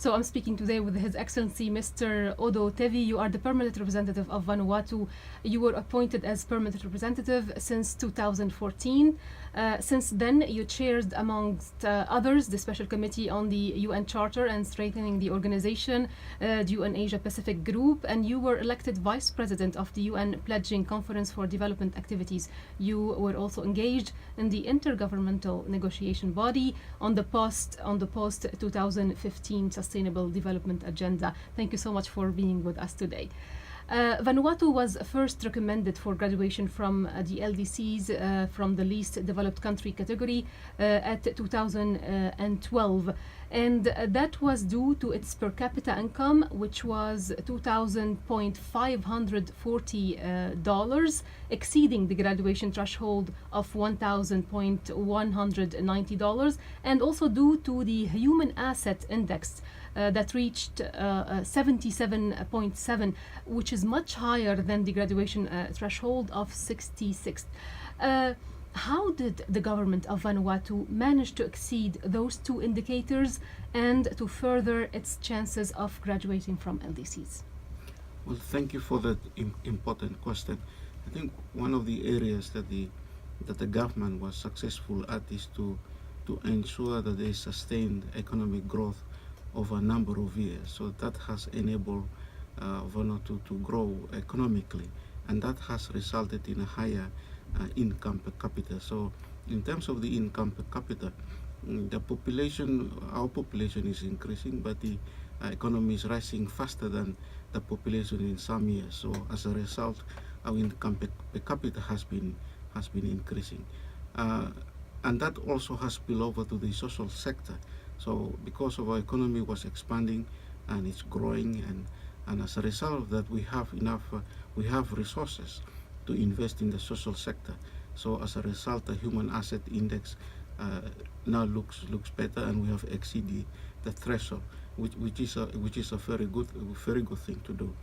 So I'm speaking today with His Excellency Mr. Odo Tevi. You are the Permanent Representative of Vanuatu. You were appointed as Permanent Representative since 2014. Since then, you chaired, amongst others, the Special Committee on the UN Charter and Strengthening the Organization, the UN Asia Pacific Group, and you were elected Vice President of the UN Pledging Conference for Development Activities. You were also engaged in the intergovernmental negotiation body on the post-2015 Sustainable Development Agenda. Thank you so much for being with us today. Vanuatu was first recommended for graduation from the LDCs from the least developed country category at 2012, and that was due to its per capita income, which was $2,540, exceeding the graduation threshold of $1,190, and also due to the Human Asset Index that reached 77.7, which is much higher than the graduation threshold of 66. How did the government of Vanuatu manage to exceed those two indicators and to further its chances of graduating from LDCs? Well, thank you for that important question. I think one of the areas that the government was successful at is to ensure that there is sustained economic growth over a number of years. So that has enabled Vanuatu to grow economically, and that has resulted in a higher income per capita. So in terms of the income per capita, the population, our population is increasing, but the economy is rising faster than the population in some years. So as a result, our income per capita has been increasing, and that also has spilled over to the social sector. So because of our economy was expanding and it's growing, and as a result of that, we have resources to invest in the social sector. So as a result, the Human Asset Index now looks better, and we have exceeded the threshold, which is a very good thing to do.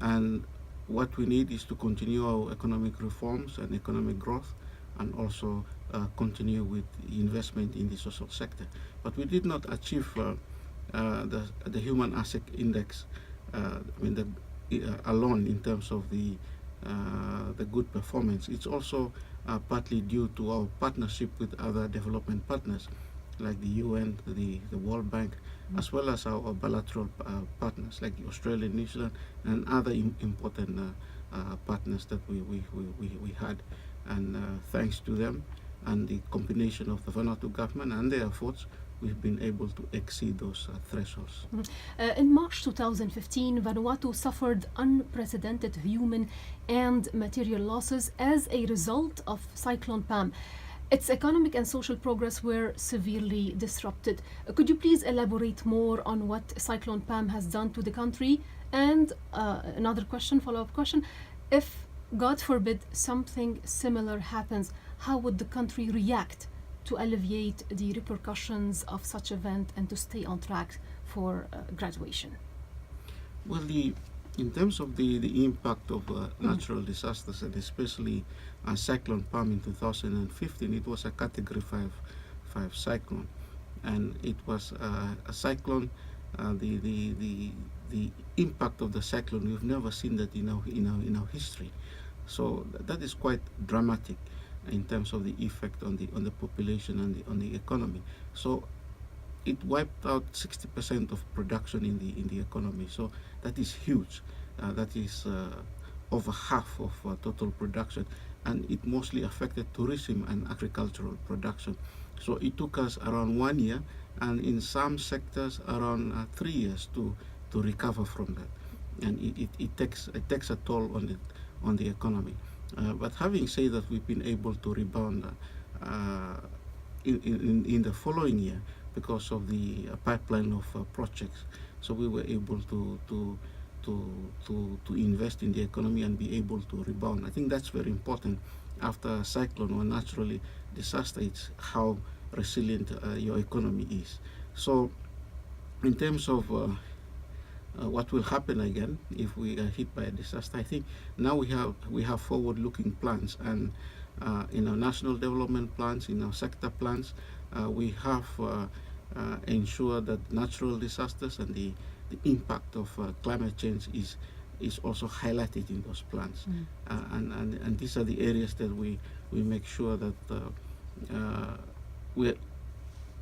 And what we need is to continue our economic reforms and economic growth, and also continue with investment in the social sector. But we did not achieve the Human Asset Index alone in terms of the good performance. It's also partly due to our partnership with other development partners like the UN, the World Bank, as well as our bilateral partners like Australia, New Zealand, and other important partners that we had. And thanks to them and the combination of the Vanuatu government and their efforts, we've been able to exceed those thresholds. In March 2015, Vanuatu suffered unprecedented human and material losses as a result of Cyclone Pam. Its economic and social progress were severely disrupted. Could you please elaborate more on what Cyclone Pam has done to the country? And another question, follow-up question, if God forbid something similar happens, how would the country react to alleviate the repercussions of such event and to stay on track for graduation? Well, in terms of the impact of natural disasters, and especially Cyclone Pam in 2015, it was a Category 5 cyclone, and it was a cyclone. The impact of the cyclone, we've never seen that in our history. So that is quite dramatic in terms of the effect on the population and on the economy. So it wiped out 60% of production in the economy. So that is huge. That is over half of total production, and it mostly affected tourism and agricultural production. So it took us around 1 year, and in some sectors around 3 years to recover from that. And it takes a toll on the economy. But having said that, we've been able to rebound in the following year because of the pipeline of projects. So we were able to invest in the economy and be able to rebound. I think that's very important. After a cyclone or naturally disaster, it's how resilient your economy is. So in terms of what will happen again if we are hit by a disaster, I think now we have forward-looking plans, and in our national development plans, in our sector plans, we have ensure that natural disasters and the impact of climate change is also highlighted in those plans. And these are the areas that we make sure that we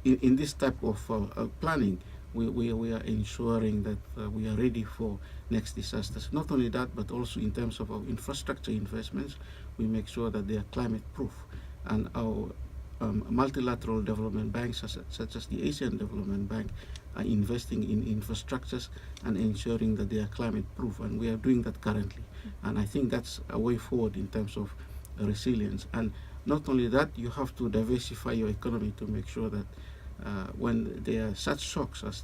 in this type of planning, we are ensuring that we are ready for next disasters. Not only that, but also in terms of our infrastructure investments, we make sure that they are climate proof. And our multilateral development banks, such as the Asian Development Bank, are investing in infrastructures and ensuring that they are climate proof. And we are doing that currently. And I think that's a way forward in terms of resilience. And not only that, you have to diversify your economy to make sure that when there are such shocks as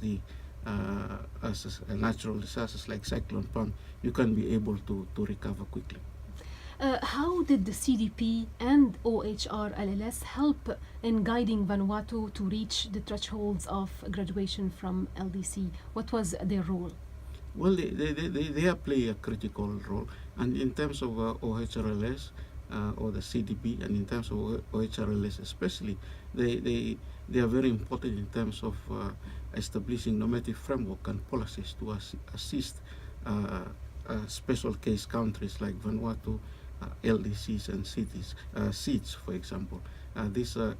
natural disasters like Cyclone Pam, you can be able to recover quickly. How did the CDP and OHRLLS help in guiding Vanuatu to reach the thresholds of graduation from LDC? What was their role? Well, they play a critical role. And in terms of OHRLS or the CDP, and in terms of OHRLS especially, they are very important in terms of establishing normative framework and policies to assist special case countries like Vanuatu, LDCs and seats, for example. These are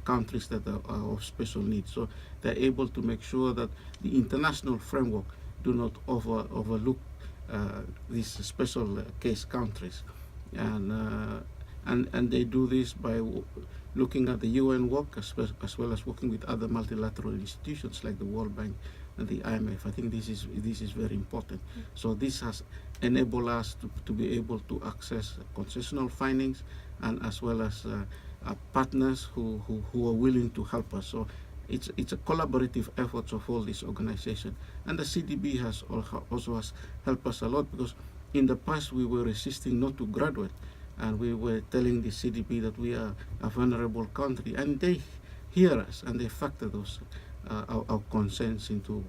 countries that are of special needs. So they're able to make sure that the international framework do not overlook these special case countries. And they do this by looking at the UN work as well as working with other multilateral institutions like the World Bank and the IMF. I think this is very important. So this has enabled us to be able to access concessional findings and as well as partners who are willing to help us. So it's a collaborative effort of all these organizations. And the CDB has also helped us a lot, because in the past we were resisting not to graduate, and we were telling the CDB that we are a vulnerable country, and they hear us and they factor those our concerns into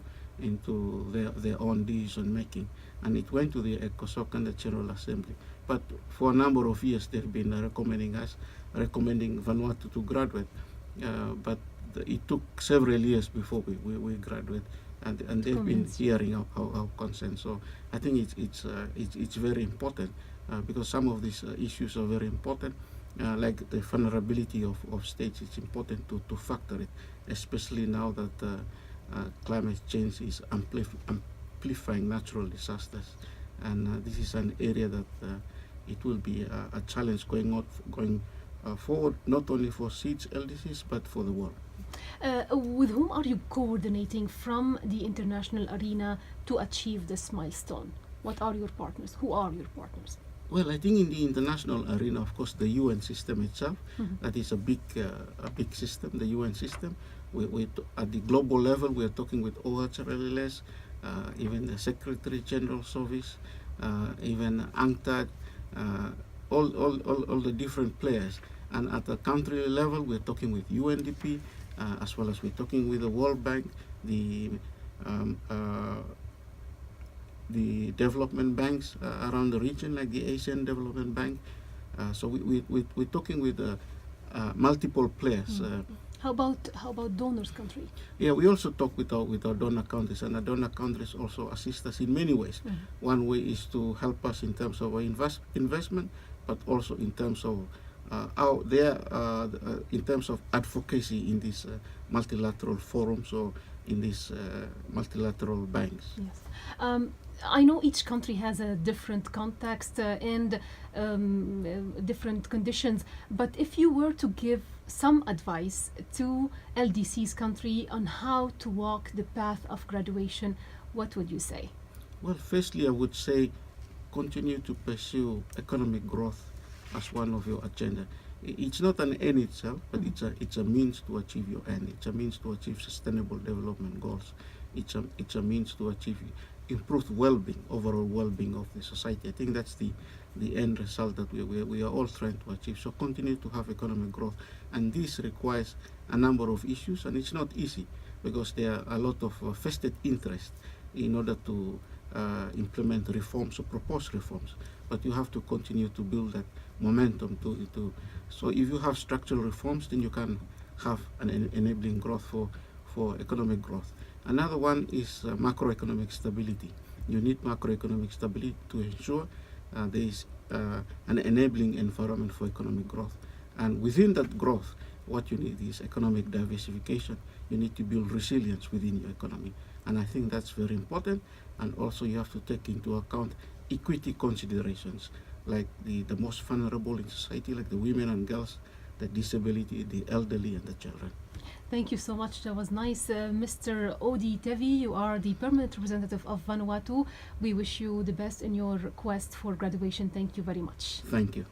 their own decision making, and it went to the ECOSOC and the General Assembly. But for a number of years they've been recommending Vanuatu to graduate, but it took several years before we graduate, and they've been hearing our concerns. So I think it's very important, because some of these issues are very important, like the vulnerability of states. It's important to factor it, especially now that climate change is amplifying natural disasters, and this is an area that it will be a challenge going forward, not only for SEEDS LDCs but for the world. With whom are you coordinating from the international arena to achieve this milestone? What are your partners? Who are your partners? Well, I think in the international arena, of course, the UN system itself, that is a big system, the UN system. At the global level, we are talking with OHRLLS, even the Secretary General's office, even UNCTAD, all the different players. And at the country level, we're talking with UNDP, as well as we're talking with the World Bank, the development banks around the region, like the Asian Development Bank. So we're talking with multiple players. How about donors country? Yeah, we also talk with our donor countries, and the donor countries also assist us in many ways. One way is to help us in terms of our investment, but also in terms of in terms of advocacy in these multilateral forums or in these multilateral banks. Yes. I know each country has a different context and different conditions, but if you were to give some advice to LDC's country on how to walk the path of graduation, what would you say? Well, firstly, I would say continue to pursue economic growth as one of your agenda. It's not an end itself, but it's a means to achieve your end. It's a means to achieve sustainable development goals. It's a means to achieve improved well-being, overall well-being of the society. I think that's the end result that we are all trying to achieve. So continue to have economic growth, and this requires a number of issues, and it's not easy because there are a lot of vested interest in order to implement reforms or propose reforms. But you have to continue to build that momentum so if you have structural reforms, then you can have an enabling growth for economic growth. Another one is macroeconomic stability. You need macroeconomic stability to ensure there is an enabling environment for economic growth. And within that growth, what you need is economic diversification. You need to build resilience within your economy. And I think that's very important. And also you have to take into account equity considerations, like the most vulnerable in society, like the women and girls, the disability, the elderly, and the children. Thank you so much. That was nice. Mr. Odo Tevi, you are the Permanent Representative of Vanuatu. We wish you the best in your quest for graduation. Thank you very much. Thank you.